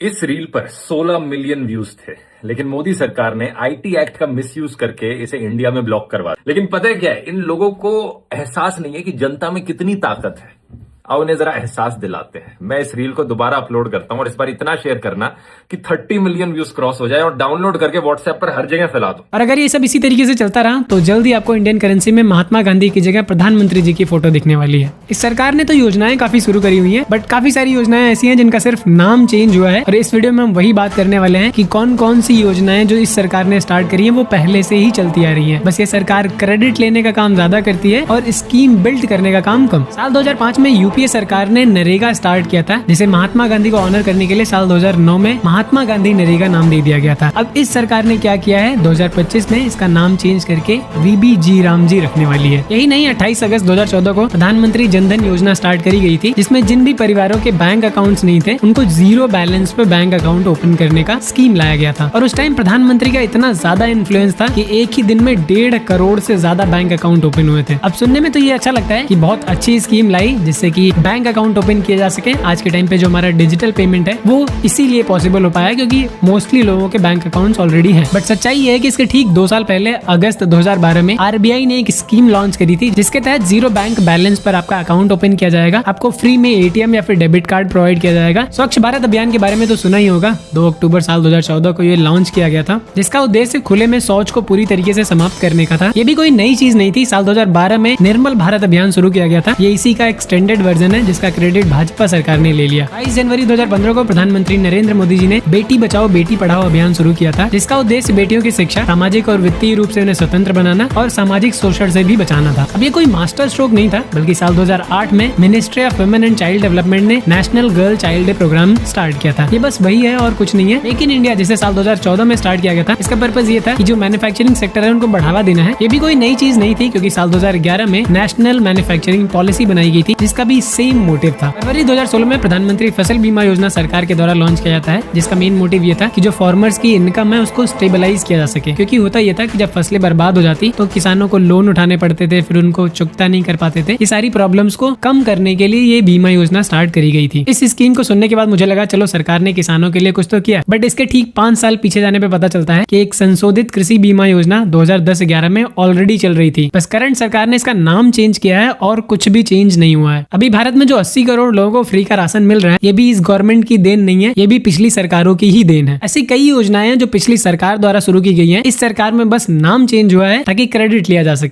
इस रील पर 16 million views थे, लेकिन मोदी सरकार ने आईटी एक्ट का मिसयूज करके इसे इंडिया में ब्लॉक करवा दिया। लेकिन पता है क्या है, इन लोगों को एहसास नहीं है कि जनता में कितनी ताकत है। आओ उन्हें जरा एहसास दिलाते हैं। मैं इस रील को दोबारा अपलोड करता हूं और इस बार इतना शेयर करना कि 30 मिलियन व्यूज क्रॉस हो जाए और डाउनलोड करके व्हाट्सएप पर हर जगह फैला दो। और अगर ये सब इसी तरीके से चलता रहा तो जल्दी आपको इंडियन करेंसी में महात्मा गांधी की जगह प्रधानमंत्री जी की फोटो दिखने वाली है। इस सरकार ने तो योजनाएं काफी शुरू करी हुई है, बट काफी सारी योजनाएं ऐसी हैं जिनका सिर्फ नाम चेंज हुआ है। और इस वीडियो में हम वही बात करने वाले हैं कि कौन कौन सी योजनाएं जो इस सरकार ने स्टार्ट करी है वो पहले से ही चलती आ रही है। बस ये सरकार क्रेडिट लेने का काम ज्यादा करती है और स्कीम बिल्ड करने का काम कम। साल 2005 में यूपीए सरकार ने नरेगा स्टार्ट किया था, जिसे महात्मा गांधी को ऑनर करने के लिए साल 2009 में महात्मा गांधी नरेगा नाम दे दिया गया था। अब इस सरकार ने क्या किया है, 2025 में इसका नाम चेंज करके वीबीजी रामजी रखने वाली है। यही नहीं, 28 अगस्त 2014 को प्रधानमंत्री जनधन योजना स्टार्ट करी गई थी, जिसमें जिन भी परिवारों के बैंक अकाउंट्स नहीं थे उनको जीरो बैलेंस पे बैंक अकाउंट ओपन करने का स्कीम लाया गया था। और उस टाइम प्रधानमंत्री का इतना ज्यादा इन्फ्लुएंस था कि एक ही दिन में 1.5 करोड़ से ज्यादा बैंक अकाउंट ओपन हुए थे। अब सुनने में तो ये अच्छा लगता है कि बहुत अच्छी स्कीम लाई जिससे कि बैंक अकाउंट ओपन किया जा सके। आज के टाइम पे जो हमारा डिजिटल पेमेंट है वो इसीलिए पॉसिबल हो पाया क्योंकि मोस्टली लोगों के बैंक अकाउंट्स ऑलरेडी हैं। बट सच्चाई ये है कि इसके ठीक 2 साल पहले अगस्त 2012 में आरबीआई ने एक स्कीम लॉन्च करी थी, जिसके तहत जीरो बैंक बैलेंस पर आपका अकाउंट ओपन किया जाएगा। आपको फ्री में एटीएम या फिर डेबिट कार्ड प्रोवाइड किया जाएगा। स्वच्छ भारत अभियान के बारे में तो सुना ही होगा। 2 अक्टूबर साल 2014 को ये लॉन्च किया गया था, जिसका उद्देश्य खुले में शौच को पूरी तरीके से समाप्त करने का था। ये भी कोई नई चीज नहीं थी। साल 2012 में निर्मल भारत अभियान शुरू किया गया था। ये इसी का एक्सटेंडेड वर्जन है, जिसका क्रेडिट भाजपा सरकार ने ले लिया। 22 जनवरी 2015 को प्रधानमंत्री नरेंद्र मोदी जी ने बेटी बचाओ बेटी पढ़ाओ अभियान शुरू किया था, जिसका उद्देश्य बेटियों की शिक्षा, सामाजिक और वित्तीय रूप से उन्हें स्वतंत्र बनाना और सामाजिक शोषण से भी बचाना था। अब ये कोई मास्टर स्ट्रोक नहीं था, बल्कि साल 2008 में ministry of women and child development ने national girl child day programme start किया था। ये बस वही है और कुछ नहीं है। मेक इन इंडिया जिसे साल 2014 में स्टार्ट किया गया था, इसका पर्पज ये था कि जो मैन्युफैक्चरिंग सेक्टर है उनको बढ़ावा देना है। ये भी कोई नई चीज नहीं थी क्योंकि साल 2011 में नेशनल मैन्युफैक्चरिंग पॉलिसी बनाई गई थी, जिसका भी सेम मोटिव था। फरवरी 2016 में प्रधानमंत्री फसल बीमा योजना सरकार के द्वारा लॉन्च किया जाता है, जिसका मेन मोटिव ये था कि जो फार्मर्स की इनकम है उसको स्टेबलाइज किया जा सके। क्योंकि होता ये था कि जब फसलें बर्बाद हो जाती तो किसानों को लोन उठाने पड़ते थे, फिर उनको चुकता नहीं कर पाते थे। ये सारी प्रॉब्लम्स को कम करने के लिए ये बीमा योजना स्टार्ट करी गई थी। इस स्कीम को सुनने के बाद मुझे लगा चलो सरकार ने किसानों के लिए कुछ तो किया, बट इसके ठीक 5 साल पीछे जाने पे पता चलता है कि एक संशोधित कृषि बीमा योजना 2010-11 में ऑलरेडी चल रही थी। बस करंट सरकार ने इसका नाम चेंज किया है और कुछ भी चेंज नहीं हुआ है। अभी भारत में जो 80 करोड़ लोगों को फ्री का राशन मिल रहा है, ये भी इस गवर्नमेंट की देन नहीं है, ये भी पिछली सरकारों की ही देन है। ऐसी कई योजनाएं हैं जो पिछली सरकार द्वारा शुरू की गई हैं। इस सरकार में बस नाम चेंज हुआ है ताकि क्रेडिट लिया जा सके।